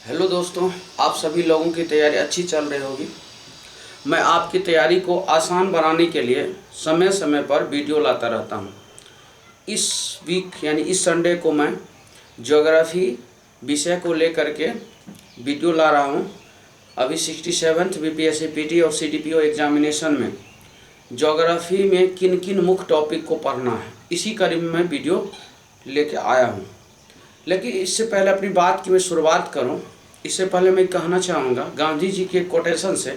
Hello दोस्तों, आप सभी लोगों की तैयारी अच्छी चल रही होगी। मैं आपकी तैयारी को आसान बनाने के लिए समय समय पर वीडियो लाता रहता हूं। इस वीक यानी इस संडे को मैं ज्योग्राफी विषय को लेकर के वीडियो ला रहा हूं। अभी 67th बीपीएससी पीटी और सीडीपीओ एग्जामिनेशन में ज्योग्राफी में किन किन मुख्य टॉपिक को पढ़ना है, इसी कड़ी में मैं वीडियो लेके आया हूं। लेकिन इससे पहले अपनी बात की मैं शुरुआत करूं, इससे पहले मैं कहना चाहूँगा, गांधी जी के कोटेशन से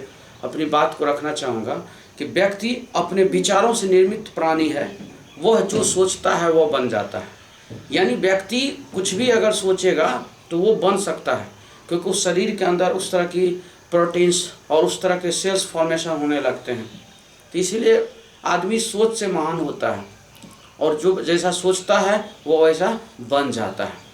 अपनी बात को रखना चाहूँगा कि व्यक्ति अपने विचारों से निर्मित प्राणी है, वह जो सोचता है वह बन जाता है। यानी व्यक्ति कुछ भी अगर सोचेगा तो वो बन सकता है, क्योंकि उस शरीर के अंदर उस तरह की प्रोटीन्स और उस तरह के सेल्स फॉर्मेशन होने लगते हैं। तो इसीलिए आदमी सोच से महान होता है और जो जैसा सोचता है वो वैसा बन जाता है।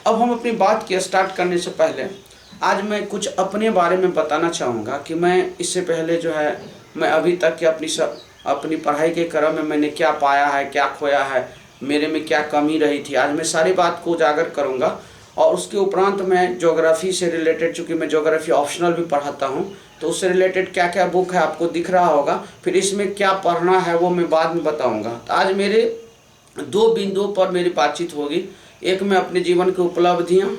अब हम अपनी बात की स्टार्ट करने से पहले आज मैं कुछ अपने बारे में बताना चाहूँगा कि मैं इससे पहले जो है मैं अभी तक के अपनी पढ़ाई के क्रम में मैंने क्या पाया है, क्या खोया है, मेरे में क्या कमी रही थी। आज मैं सारी बात को उजागर करूँगा और उसके उपरांत मैं ज्योग्राफी से रिलेटेड, चूँकि मैं ज्योग्राफी ऑप्शनल भी पढ़ाता हूँ, तो उससे रिलेटेड क्या क्या बुक है आपको दिख रहा होगा, फिर इसमें क्या पढ़ना है वो मैं बाद में बताऊँगा। तो आज मेरे दो बिंदुओं पर मेरी बातचीत होगी। एक, मैं अपने जीवन की उपलब्धियाँ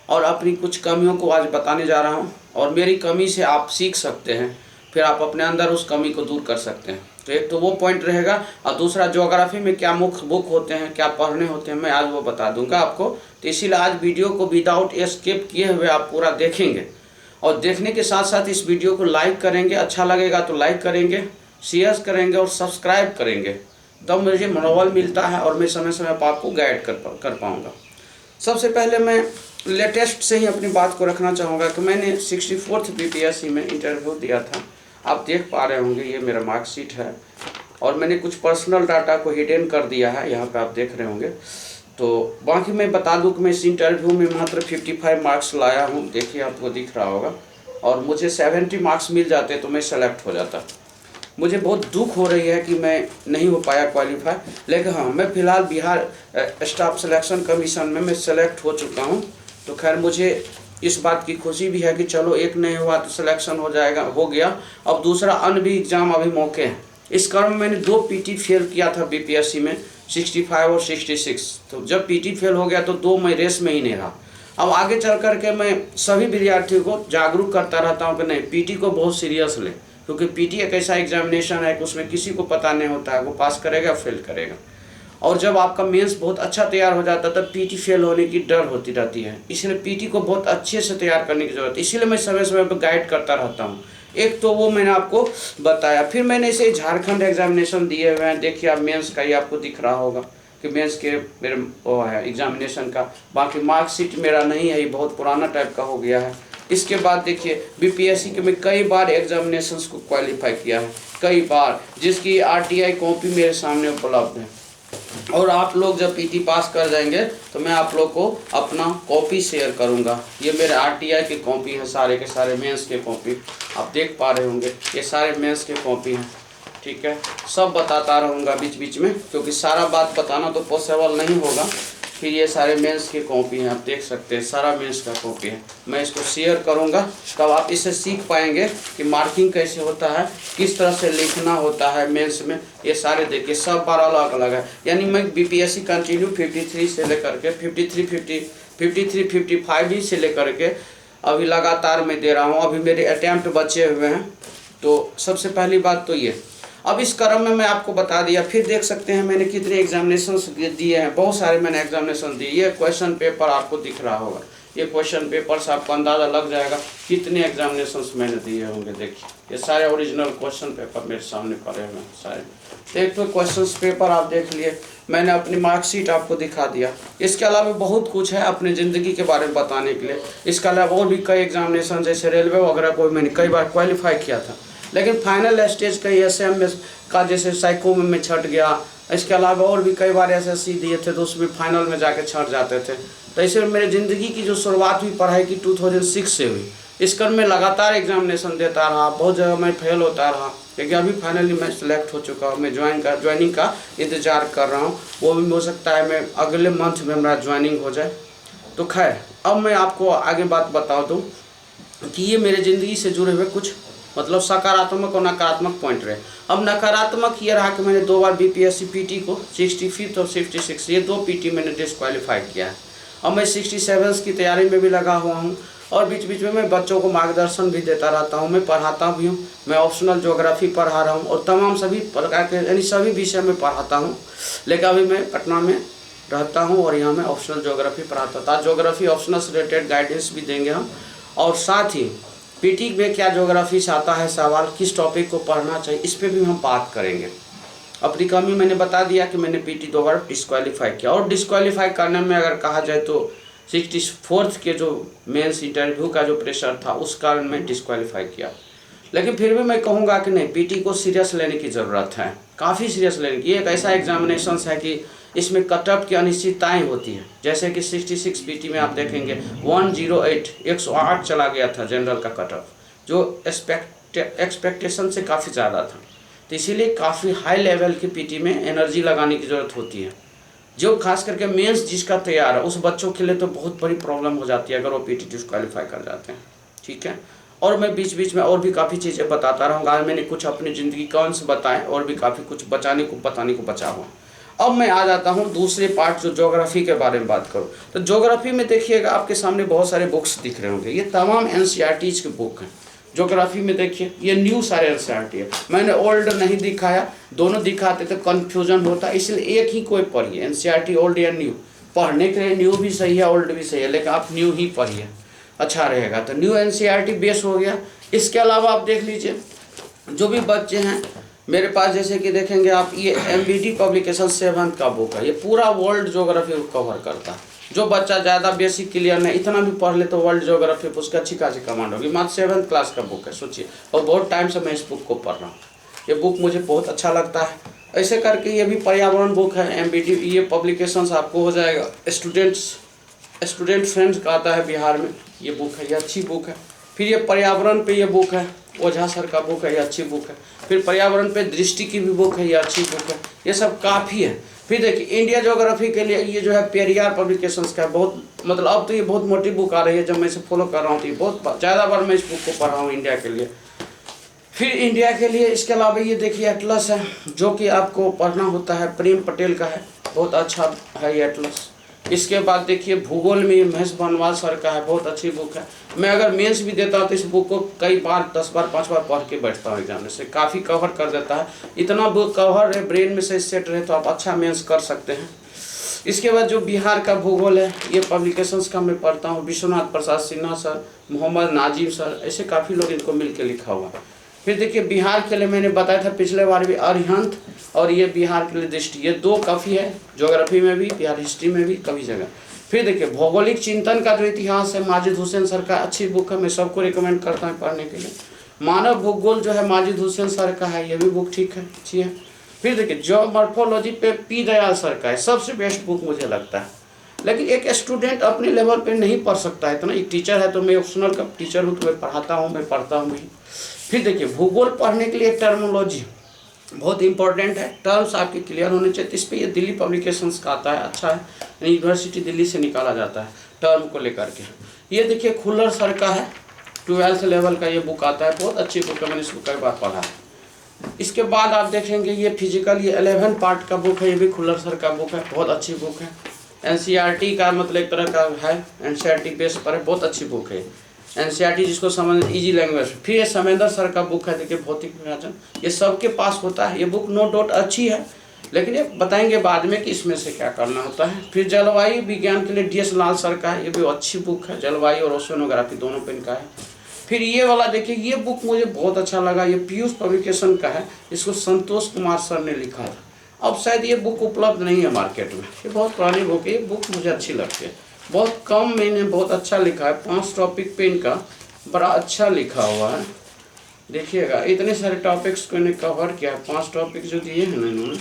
और अपनी कुछ कमियों को आज बताने जा रहा हूँ, और मेरी कमी से आप सीख सकते हैं, फिर आप अपने अंदर उस कमी को दूर कर सकते हैं। तो एक तो वो पॉइंट रहेगा, और दूसरा ज्योग्राफी में क्या मुख्य बुक होते हैं, क्या पढ़ने होते हैं, मैं आज वो बता दूंगा आपको। तो इसीलिए आज वीडियो को विदाउट स्किप किए हुए आप पूरा देखेंगे, और देखने के साथ साथ इस वीडियो को लाइक करेंगे, अच्छा लगेगा तो लाइक करेंगे, शेयर करेंगे और सब्सक्राइब करेंगे, तब मुझे मनोबल मिलता है और मैं समय समय पर आपको गाइड कर पाऊँगा। सबसे पहले मैं लेटेस्ट से ही अपनी बात को रखना चाहूँगा कि मैंने 64th बीपीएससी में इंटरव्यू दिया था। आप देख पा रहे होंगे ये मेरा मार्कशीट है, और मैंने कुछ पर्सनल डाटा को हिडन कर दिया है, यहाँ पे आप देख रहे होंगे। तो बाकी मैं बता दूं कि मैं इस इंटरव्यू में मात्र 55 मार्क्स लाया हूँ, देखिए आपको दिख रहा होगा, और मुझे 70 मार्क्स मिल जाते तो मैं सेलेक्ट हो जाता। मुझे बहुत दुख हो रही है कि मैं नहीं हो पाया क्वालिफाई, लेकिन हाँ, मैं फ़िलहाल बिहार स्टाफ सिलेक्शन कमीशन में मैं सेलेक्ट हो चुका हूँ। तो खैर मुझे इस बात की खुशी भी है कि चलो एक नहीं हुआ तो सिलेक्शन हो गया। अब दूसरा अन्य भी एग्ज़ाम अभी मौके हैं। इस क्रम में मैंने 2 पीटी फेल किया था बीपीएससी में, 65 और 66। तो जब पीटी फेल हो गया तो 2 मैं रेस में ही नहीं रहा। अब आगे चल करके मैं सभी विद्यार्थियों को जागरूक करता रहता हूँ कि नहीं, पीटी को बहुत सीरियस लें, क्योंकि पीटी एक ऐसा एग्जामिनेशन है कि उसमें किसी को पता नहीं होता है वो पास करेगा फेल करेगा। और जब आपका मेंस बहुत अच्छा तैयार हो जाता है तब पीटी फेल होने की डर होती रहती है, इसलिए पीटी को बहुत अच्छे से तैयार करने की ज़रूरत है। इसीलिए मैं समय समय पर गाइड करता रहता हूँ। एक तो वो मैंने आपको बताया, फिर मैंने इसे झारखंड एग्जामिनेशन दिए हुए हैं। देखिए आप मेंस का ही आपको दिख रहा होगा कि मेंस के मेरे वो है एग्जामिनेशन का। बाकी मार्कशीट मेरा नहीं है, ये बहुत पुराना टाइप का हो गया है। इसके बाद देखिए बीपीएससी के मैं कई बार एग्जामिनेशंस को क्वालिफाई किया है, कई बार, जिसकी आरटीआई कॉपी मेरे सामने उपलब्ध है। और आप लोग जब पीटी पास कर जाएंगे तो मैं आप लोग को अपना कॉपी शेयर करूंगा। ये मेरे आरटीआई की कॉपी है, सारे के सारे मेंस के कॉपी आप देख पा रहे होंगे, ये सारे मेंस के कॉपी हैं। ठीक है, सब बताता रहूँगा बीच बीच में, क्योंकि सारा बात बताना तो पॉसिबल नहीं होगा। फिर ये सारे मेंस की कॉपी हैं, आप देख सकते हैं, सारा मेंस का कॉपी है। मैं इसको शेयर करूंगा, तब आप इससे सीख पाएंगे कि मार्किंग कैसे होता है, किस तरह से लिखना होता है मेंस में। ये सारे देखिए सब बार अलग अलग है। यानी मैं बीपीएससी कंटिन्यू 53 से लेकर के 55 से लेकर के अभी लगातार मैं दे रहा हूँ। अभी मेरे अटैम्प्ट बचे हुए हैं। तो सबसे पहली बात तो ये, अब इस क्रम में मैं आपको बता दिया। फिर देख सकते हैं मैंने कितने एग्जामिनेशंस दिए हैं, बहुत सारे मैंने एग्जामिनेशन दिए। ये क्वेश्चन पेपर आपको दिख रहा होगा, ये क्वेश्चन पेपर से आपको अंदाज़ा लग जाएगा कितने एग्जामिनेशंस मैंने दिए होंगे। देखिए ये सारे ओरिजिनल क्वेश्चन पेपर मेरे सामने पड़े हुए हैं सारे। एक तो क्वेश्चन पेपर आप देख लिए, मैंने अपनी मार्कशीट आपको दिखा दिया। इसके अलावा बहुत कुछ है अपनी ज़िंदगी के बारे में बताने के लिए। इसके अलावा और भी कई एग्जामिनेशन जैसे रेलवे वगैरह को मैंने कई बार क्वालिफाई किया था, लेकिन फाइनल स्टेज का एसएम में का जैसे साइको में छट गया। इसके अलावा और भी कई बार एसएससी दिए थे तो उसमें फाइनल में जाके छट जाते थे। तो इसलिए मेरे ज़िंदगी की जो शुरुआत हुई पढ़ाई की 2006 से हुई। इस क्रम में लगातार एग्जामिनेशन देता रहा, बहुत जगह मैं फेल होता रहा, क्योंकि अभी फाइनली मैं सिलेक्ट हो चुका हूँ। मैं ज्वाइनिंग का इंतज़ार कर रहा हूँ, वो भी हो सकता है मैं अगले मंथ में मेरा ज्वाइनिंग हो जाए। तो खैर, अब मैं आपको आगे बात बता दूँ कि ये मेरे ज़िंदगी से जुड़े हुए कुछ मतलब सकारात्मक और नकारात्मक पॉइंट रहे। अब नकारात्मक ये रहा कि मैंने 2 बार बीपीएससी पीटी को 65 और 66 ये 2 पीटी मैंने डिस्क्वालीफाई किया है। अब मैं 67 की तैयारी में भी लगा हुआ हूँ और बीच बीच में मैं बच्चों को मार्गदर्शन भी देता रहता हूँ, मैं पढ़ाता भी हूँ। मैं ऑप्शनल ज्योग्राफी पढ़ा रहा हूँ और तमाम सभी प्रकार के यानी सभी विषय में पढ़ाता हूँ। लेकिन अभी मैं पटना में रहता हूँ और यहाँ मैं ऑप्शनल ज्योग्राफी पढ़ाता था। ज्योग्राफी ऑप्शनल से रिलेटेड गाइडेंस भी देंगे हम, और साथ ही पीटी में क्या ज्योग्राफी से आता है सवाल, किस टॉपिक को पढ़ना चाहिए, इस पर भी हम बात करेंगे। अपनी कमी मैंने बता दिया कि मैंने पीटी 2 बार डिस्क्वालीफाई किया, और डिस्क्वालीफाई करने में अगर कहा जाए तो 64th के जो मेंस इंटरव्यू का जो प्रेशर था उस कारण मैं डिस्क्वालीफाई किया। लेकिन फिर भी मैं कहूँगा कि नहीं, पीटी को सीरियस लेने की ज़रूरत है, काफ़ी सीरियस लेने की। एक ऐसा एग्जामिनेशन है कि इसमें कट ऑफ की अनिश्चितताएँ होती हैं। जैसे कि 66 पीटी में आप देखेंगे 108 चला गया था जनरल का कट ऑफ, जो एक्सपेक्टेशन से काफ़ी ज़्यादा था। तो इसीलिए काफ़ी हाई लेवल की पीटी में एनर्जी लगाने की ज़रूरत होती है, जो खास करके मेंस जिसका तैयार है उस बच्चों के लिए तो बहुत बड़ी प्रॉब्लम हो जाती है अगर वो पीटी डिस्क्वालीफाई कर जाते हैं। ठीक है, और मैं बीच बीच में और भी काफ़ी चीज़ें बताता रहूँगा। आज मैंने कुछ अपनी ज़िंदगी का अंश बताएं और भी काफ़ी कुछ बताने को बचा हुआ। अब मैं आ जाता हूँ दूसरे पार्ट, जो ज्योग्राफी के बारे में बात करूँ। तो ज्योग्राफी में देखिएगा आपके सामने बहुत सारे बुक्स दिख रहे होंगे, ये तमाम एनसीईआरटीज़ के बुक हैं। ज्योग्राफी में देखिए ये न्यू सारे एनसीईआरटी है, मैंने ओल्ड नहीं दिखाया, दोनों दिखाते तो कन्फ्यूजन होता, इसलिए एक ही कोई पढ़िए, एनसीईआरटी ओल्ड या न्यू। पढ़ने के लिए न्यू भी सही है, ओल्ड भी सही है, लेकिन आप न्यू ही पढ़िए, अच्छा रहेगा। तो न्यू एनसीईआरटी बेस हो गया। इसके अलावा आप देख लीजिए जो भी बच्चे हैं मेरे पास, जैसे कि देखेंगे आप, ये एमबीडी पब्लिकेशन 7 का बुक है, ये पूरा वर्ल्ड ज्योग्राफी को कवर करता है। जो बच्चा ज़्यादा बेसिक क्लियर नहीं, इतना भी पढ़ ले तो वर्ल्ड ज्योग्राफी पर उसका अच्छी खासी कमांड होगी। मात्र 7th क्लास का बुक है, सोचिए, और बहुत टाइम से मैं इस बुक को पढ़ रहा हूँ। ये बुक मुझे बहुत अच्छा लगता है। ऐसे करके ये भी पर्यावरण बुक है, एमबीडी, ये पब्लिकेशंस आपको हो जाएगा। स्टूडेंट फ्रेंड्स का आता है बिहार में, ये बुक है, ये अच्छी बुक है। फिर ये पर्यावरण पे ये बुक है, ओझा सर का बुक है, ये अच्छी बुक है। फिर पर्यावरण पे दृष्टि की भी बुक है, ये अच्छी बुक है। ये सब काफ़ी है। फिर देखिए इंडिया ज्योग्राफी के लिए ये जो है पेरियार पब्लिकेशंस का है, बहुत मतलब अब तो ये बहुत मोटी बुक आ रही है, जब मैं इसे फॉलो कर रहा हूँ तो ये बहुत ज़्यादा बार मैं इस बुक को पढ़ रहा हूँ इंडिया के लिए। फिर इंडिया के लिए इसके अलावा ये देखिए एटलस है, जो कि आपको पढ़ना होता है, प्रेम पटेल का है, बहुत अच्छा है ये एटलस। इसके बाद देखिए भूगोल में महेश बनवाल सर का है, बहुत अच्छी बुक है। मैं अगर मेंस भी देता हूँ तो इस बुक को कई बार 10 बार 5 बार पढ़ के बैठता हूँ एग्जाम में, से काफ़ी कवर कर देता है। इतना बुक कवर है, ब्रेन में से सेट रहे तो आप अच्छा मेंस कर सकते हैं। इसके बाद जो बिहार का भूगोल है, ये पब्लिकेशंस का मैं पढ़ता हूँ, विश्वनाथ प्रसाद सिन्हा सर, मोहम्मद नाजिम सर, ऐसे काफ़ी लोग इनको मिल के लिखा हुआ है। फिर देखिए बिहार के लिए मैंने बताया था पिछले बार भी, अरिहंत और ये बिहार के लिए दृष्टि, ये 2 काफ़ी है, ज्योग्राफी में भी, बिहार हिस्ट्री में भी, कभी जगह। फिर देखिए भौगोलिक चिंतन का जो इतिहास है, माजिद हुसैन सर का, अच्छी बुक है, मैं सबको रिकमेंड करता हूँ पढ़ने के लिए। मानव भूगोल जो है माजिद हुसैन सर का है, ये भी बुक ठीक है, अच्छी है। फिर देखिए जियोमॉर्फोलॉजी पे पी दयाल सर का है, सबसे बेस्ट बुक मुझे लगता है। लेकिन एक स्टूडेंट अपने लेवल पे नहीं पढ़ सकता है इतना, एक टीचर है तो मैं ऑप्शनल का टीचर हूँ तो मैं पढ़ाता हूँ, मैं पढ़ता हूँ भी। फिर देखिए भूगोल पढ़ने के लिए टर्मोलॉजी बहुत इंपॉर्टेंट है, टर्म्स आपके क्लियर होने चाहिए। इस पर ये दिल्ली पब्लिकेशंस का आता है, अच्छा है, यूनिवर्सिटी दिल्ली से निकाला जाता है टर्म को लेकर के। ये देखिए खुल्लर सर का है, 12th लेवल का ये बुक आता है, बहुत अच्छी बुक है, मैंने इस बुक का बात पढ़ा है। इसके बाद आप देखेंगे ये फिजिकल, ये 11 पार्ट का बुक है, ये भी खुल्लर सर का बुक है, बहुत अच्छी बुक है। एनसीईआरटी का मतलब एक तरह का है, एनसीईआरटी बेस पर है, बहुत अच्छी बुक है एनसीईआरटी, जिसको समझ इजी लैंग्वेज। फिर ये समेंदर सर का बुक है, देखिए भौतिक विभाजन, ये सबके पास होता है। ये बुक नो डाउट अच्छी है, लेकिन ये बताएंगे बाद में कि इसमें से क्या करना होता है। फिर जलवायु विज्ञान के लिए DS लाल सर का है, ये भी अच्छी बुक है, जलवायु और ओशनोग्राफी दोनों पे इनका है। फिर ये वाला देखिए, ये बुक मुझे बहुत अच्छा लगा, ये पीयूष पब्लिकेशन का है, इसको संतोष कुमार सर ने लिखा था। अब शायद ये बुक उपलब्ध नहीं है मार्केट में, ये बहुत पुरानी बुक है, ये बुक मुझे अच्छी लगती है, बहुत कम मैंने बहुत अच्छा लिखा है, 5 टॉपिक पे इनका बड़ा अच्छा लिखा हुआ है। देखिएगा इतने सारे टॉपिक्स को इन्हें कवर किया, 5 टॉपिक जो दिए हैं ना इन्होंने,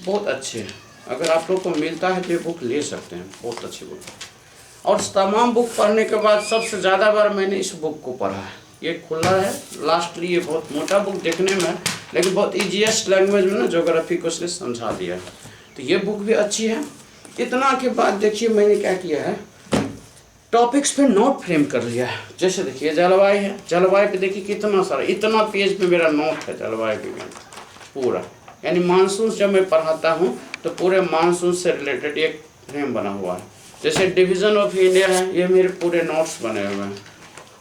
बहुत अच्छे हैं। अगर आप लोग को मिलता है तो ये बुक ले सकते हैं, बहुत अच्छी बुक है। और तमाम बुक पढ़ने के बाद सबसे ज़्यादा बार मैंने इस बुक को पढ़ा है, ये खुला है लास्टली, ये बहुत मोटा बुक देखने में, लेकिन बहुत ईजीएस्ट लैंग्वेज में ना ज्योग्राफी को उसने समझा दिया, तो ये बुक भी अच्छी है। इतना के बाद देखिए मैंने क्या किया है, टॉपिक्स पे नोट फ्रेम कर लिया है। जैसे देखिए जलवायु है, जलवायु पे देखिए कितना सारा, इतना पेज पे मेरा नोट है जलवायु पे पूरा, यानी मानसून जब मैं पढ़ाता हूँ तो पूरे मानसून से रिलेटेड एक फ्रेम बना हुआ है। जैसे डिवीज़न ऑफ इंडिया है, ये मेरे पूरे नोट्स बने हुए हैं।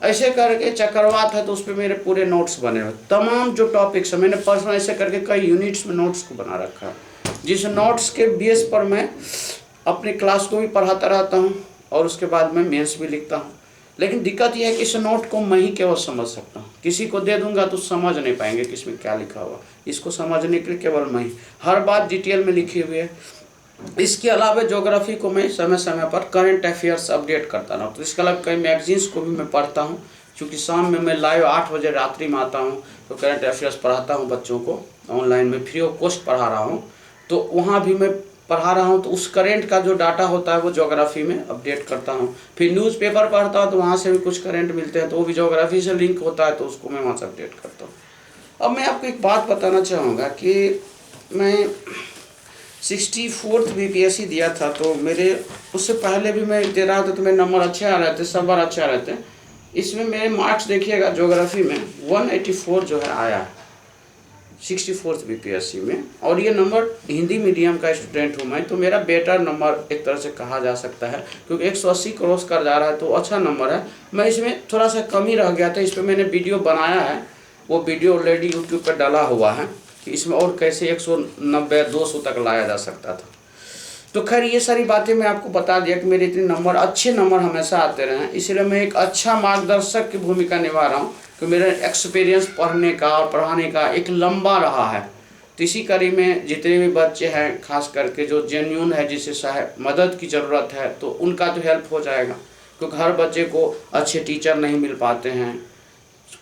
ऐसे करके चक्रवात है तो उस पर मेरे पूरे नोट्स बने हुए। तमाम जो टॉपिक्स है मैंने पर्सनल ऐसे करके कई यूनिट्स में नोट्स को बना रखा है, जिस नोट्स के बेस पर मैं अपनी क्लास को भी पढ़ाता रहता हूँ और उसके बाद मैं मेंस भी लिखता हूँ। लेकिन दिक्कत यह है कि इस नोट को मैं ही केवल समझ सकता हूँ, किसी को दे दूंगा तो समझ नहीं पाएंगे कि इसमें क्या लिखा हुआ। इसको समझने के लिए केवल मैं ही, हर बात डिटेल में लिखी हुई है। इसके अलावा ज्योग्राफी को मैं समय समय पर करंट अफेयर्स अपडेट करता रहूँ। तो इसके अलावा कई मैगजीन्स को भी मैं पढ़ता हूँ, क्योंकि शाम में मैं लाइव 8 बजे रात्रि में आता हूँ तो करंट अफेयर्स पढ़ाता हूँ बच्चों को, ऑनलाइन में फ्री ऑफ कॉस्ट पढ़ा रहा हूँ। तो वहाँ भी मैं पढ़ा रहा हूँ, तो उस करंट का जो डाटा होता है वो ज्योग्राफी में अपडेट करता हूँ। फिर न्यूज़पेपर पढ़ता हूँ तो वहाँ से भी कुछ करंट मिलते हैं, तो वो भी ज्योग्राफी से लिंक होता है, तो उसको मैं वहाँ से अपडेट करता हूँ। अब मैं आपको एक बात बताना चाहूँगा कि मैं 64th BPSC दिया था, तो मेरे उससे पहले भी मैं दे रहा था तो मेरे नंबर अच्छे आ रहे थे, सब बार अच्छे आ रहे थे। इसमें मेरे मार्क्स देखिएगा ज्योग्राफी में 184 जो है आया 64th BPSC में, और ये नंबर हिंदी मीडियम का स्टूडेंट हूँ मैं, तो मेरा बेटर नंबर एक तरह से कहा जा सकता है, क्योंकि 180 क्रॉस कर जा रहा है तो अच्छा नंबर है। मैं इसमें थोड़ा सा कमी रह गया था, इस पर मैंने वीडियो बनाया है, वो वीडियो ऑलरेडी यूट्यूब पर डाला हुआ है कि इसमें और कैसे 190-200 तक लाया जा सकता था। तो खैर ये सारी बातें मैं आपको बता दिया कि मेरे इतने नंबर, अच्छे नंबर हमेशा आते रहे, इसलिए मैं एक अच्छा मार्गदर्शक की भूमिका निभा रहा हूँ कि मेरा एक्सपीरियंस पढ़ने का और पढ़ाने का एक लंबा रहा है। तो इसी कड़ी में जितने भी बच्चे हैं, खास करके जो जेन्युइन है, जिसे मदद की ज़रूरत है, तो उनका तो हेल्प हो जाएगा, क्योंकि हर बच्चे को अच्छे टीचर नहीं मिल पाते हैं।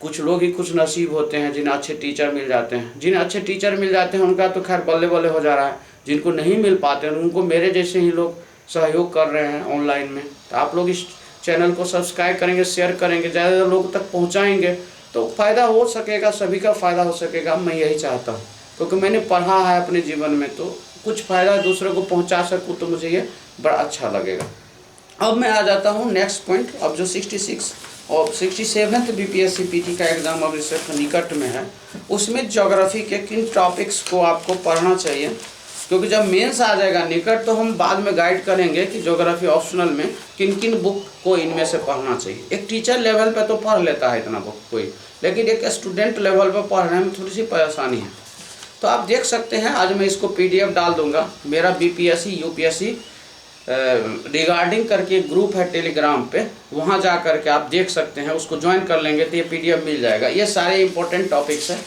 कुछ लोग ही कुछ नसीब होते हैं जिन्हें अच्छे टीचर मिल जाते हैं। जिन्हें अच्छे टीचर मिल जाते हैं उनका तो खैर बल्ले बल्ले हो जा रहा है, जिनको नहीं मिल पाते हैं उनको मेरे जैसे ही लोग सहयोग कर रहे हैं ऑनलाइन में। तो आप लोग इस चैनल को सब्सक्राइब करेंगे, शेयर करेंगे, ज़्यादा लोगों तक पहुँचाएँगे तो फ़ायदा हो सकेगा, सभी का फ़ायदा हो सकेगा। मैं यही चाहता हूँ, क्योंकि मैंने पढ़ा है अपने जीवन में, तो कुछ फ़ायदा दूसरे को पहुँचा सकूँ तो मुझे ये बड़ा अच्छा लगेगा। अब मैं आ जाता हूँ नेक्स्ट पॉइंट। अब जो 66 और 67th BPSC PT का एग्ज़ाम अब इससे निकट में है, उसमें ज्योग्राफी के किन टॉपिक्स को आपको पढ़ना चाहिए, क्योंकि जब मेंस आ जाएगा निकट तो हम बाद में गाइड करेंगे कि ज्योग्राफी ऑप्शनल में किन किन बुक को इनमें से पढ़ना चाहिए। एक टीचर लेवल पे तो पढ़ लेता है इतना बुक कोई, लेकिन एक स्टूडेंट लेवल पर पढ़ने में थोड़ी सी परेशानी है। तो आप देख सकते हैं, आज मैं इसको PDF डाल दूँगा। मेरा BPSC UPSC रिगार्डिंग करके एक ग्रुप है टेलीग्राम पे, वहाँ जा कर के आप देख सकते हैं, उसको ज्वाइन कर लेंगे तो ये PDF मिल जाएगा। ये सारे इंपॉर्टेंट टॉपिक्स हैं,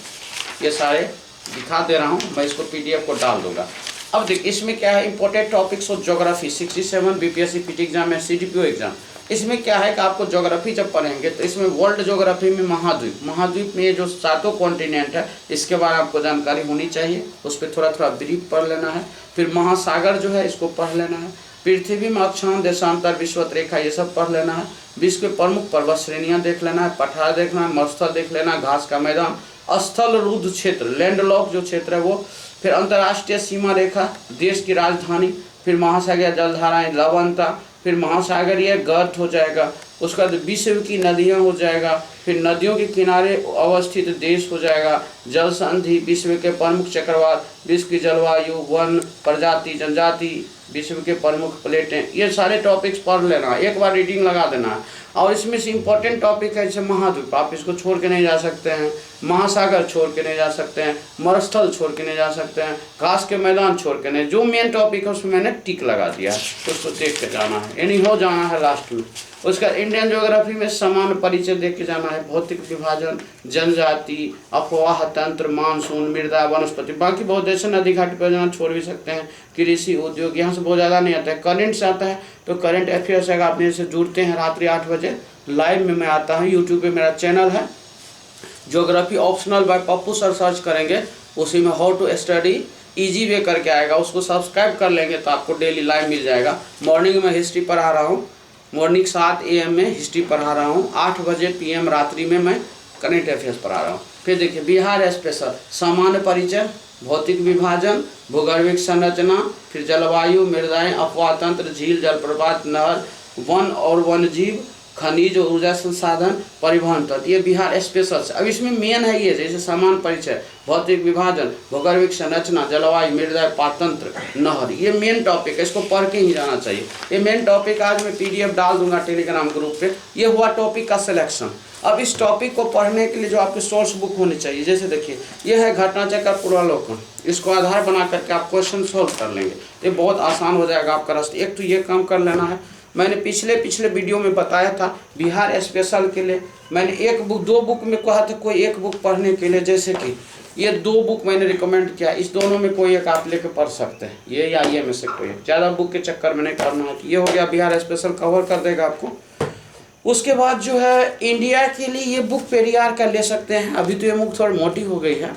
ये सारे दिखा दे रहा हूँ मैं, इसको PDF को डाल दूँगा। अब देख इसमें क्या है, important topics of geography 67 BPSC PT exam है, CDPO एग्जाम। इसमें क्या है कि आपको ज्योग्राफी जब पढ़ेंगे तो इसमें वर्ल्ड ज्योग्राफी में महाद्वीप में ये जो 7 कॉन्टिनेंट है इसके बारे में आपको जानकारी होनी चाहिए, उस पर थोड़ा थोड़ा ब्रीफ पढ़ लेना है। फिर महासागर जो है इसको पढ़ लेना है। पृथ्वी में अक्षांश, देशांतर, विषुवत रेखा, ये सब पढ़ लेना है। विश्व के प्रमुख पर्वत श्रेणियाँ देख लेना है, पठार देखना है, मरुस्थल देख लेना, घास का मैदान, स्थल रुद्ध क्षेत्र, लैंडलॉक जो क्षेत्र है वो, फिर अंतर्राष्ट्रीय सीमा रेखा, देश की राजधानी, फिर महासागरीय जलधाराएं, लवणता, फिर महासागरीय गर्त हो जाएगा, उसका विश्व की नदियाँ हो जाएगा, फिर नदियों के किनारे अवस्थित देश हो जाएगा, जल संधि, विश्व के प्रमुख चक्रवात, विश्व की जलवायु, वन, प्रजाति, जनजाति, विश्व के प्रमुख प्लेटें, ये सारे टॉपिक्स पढ़ लेना, एक बार रीडिंग लगा देना। और इसमें से इम्पोर्टेंट टॉपिक है जैसे महाद्वीप, आप इसको छोड़ के नहीं जा सकते हैं, महासागर छोड़ के नहीं जा सकते हैं, मरुस्थल छोड़ के नहीं जा सकते हैं, घास के मैदान छोड़ के नहीं। जो मेन टॉपिक है उसमें मैंने टिक लगा दिया है, तो उसको देख के जाना है, यानी हो जाना है लास्ट में। उसका इंडियन ज्योग्राफी में समान परिचय देख के जाना है, भौतिक विभाजन, जनजाति, अफवाह तंत्र, मानसून, मृदा, वनस्पति, बाकी बहुत जैसे नदी घाटी पर जाना छोड़ भी सकते हैं, कृषि, उद्योग, यहाँ से बहुत ज़्यादा नहीं आता है। करंट से आता है तो करंट अफेयर्स अगर आप मेरे से जुड़ते हैं रात्रि 8 बजे लाइव में मैं आता हूँ, यूट्यूब पे मेरा चैनल है geography optional by Pappu sir, search करेंगे उसी में how to study easy way करके आएगा, उसको सब्सक्राइब कर लेंगे तो आपको डेली लाइव मिल जाएगा। मॉर्निंग में हिस्ट्री पढ़ा रहा हूँ, मॉर्निंग 7 AM में हिस्ट्री पढ़ा रहा हूँ, 8 बजे PM रात्रि में मैं करंट अफेयर्स पढ़ा रहा हूँ। फिर देखिए बिहार स्पेशल, सामान्य परिचय, भौतिक विभाजन, भूगर्भिक संरचना, फिर जलवायु, मृदाएं, अफवाह तंत्र, झील, जलप्रपात, नहर, वन और वन्यजीव, खनिज और ऊर्जा संसाधन, परिवहन तंत्र, ये बिहार स्पेशल है। अब इसमें मेन है ये, जैसे समान परिचय, भौतिक विभाजन, भौगोलिक संरचना, जलवायु, मृदा पारतंत्र, नहर, ये मेन टॉपिक है, इसको पढ़ के ही जाना चाहिए। ये मेन टॉपिक आज मैं PDF डाल दूंगा टेलीग्राम ग्रुप पे। ये हुआ टॉपिक का सिलेक्शन। अब इस टॉपिक को पढ़ने के लिए जो आपके सोर्स बुक होनी चाहिए, जैसे देखिए ये है घटनाचक्र पूर्वावलोकन, इसको आधार बना करके आप क्वेश्चन सॉल्व कर लेंगे, ये बहुत आसान हो जाएगा आपका रास्ता। एक तो ये काम कर लेना है। मैंने पिछले वीडियो में बताया था बिहार स्पेशल के लिए मैंने एक बुक, 2 बुक में कहा था कोई एक बुक पढ़ने के लिए, जैसे कि ये 2 बुक मैंने रिकमेंड किया, इस दोनों में कोई एक आप लेके पढ़ सकते हैं, ये या ये में से कोई, ज़्यादा बुक के चक्कर में नहीं करना है। ये हो गया बिहार स्पेशल, कवर कर देगा आपको। उसके बाद जो है इंडिया के लिए ये बुक पेरियार का ले सकते हैं। अभी तो ये बुक थोड़ी मोटी हो गई है,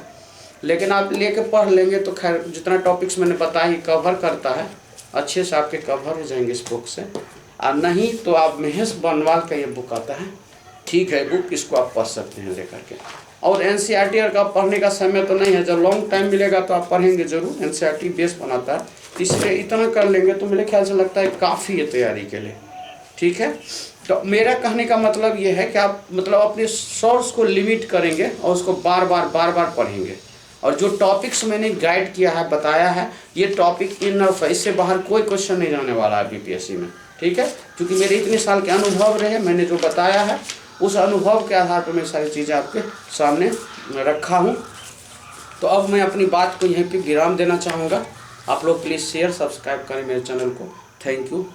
लेकिन आप लेके पढ़ लेंगे तो खैर जितना टॉपिक्स मैंने बताया ही कवर करता है, अच्छे से आपके कवर हो जाएंगे इस बुक से। और नहीं तो आप महेश बनवाल का ये बुक आता है, ठीक है बुक, इसको आप पढ़ सकते हैं लेकर के। और NCERT का पढ़ने का समय तो नहीं है, जब लॉन्ग टाइम मिलेगा तो आप पढ़ेंगे जरूर। NCERT बेस बनाता है, इसलिए इतना कर लेंगे तो मेरे ख्याल से लगता है काफ़ी है तैयारी के लिए, ठीक है। तो मेरा कहने का मतलब ये है कि आप मतलब अपने सोर्स को लिमिट करेंगे और उसको बार बार पढ़ेंगे। और जो टॉपिक्स मैंने गाइड किया है, बताया है, ये टॉपिक इनफ है, इससे बाहर कोई क्वेश्चन नहीं जाने वाला है BPSC में, ठीक है। क्योंकि मेरे इतने साल के अनुभव रहे, मैंने जो बताया है उस अनुभव के आधार पर मैं सारी चीज़ें आपके सामने रखा हूँ। तो अब मैं अपनी बात को यहीं पे विराम देना चाहूँगा। आप लोग प्लीज़ शेयर सब्सक्राइब करें मेरे चैनल को। Thank you.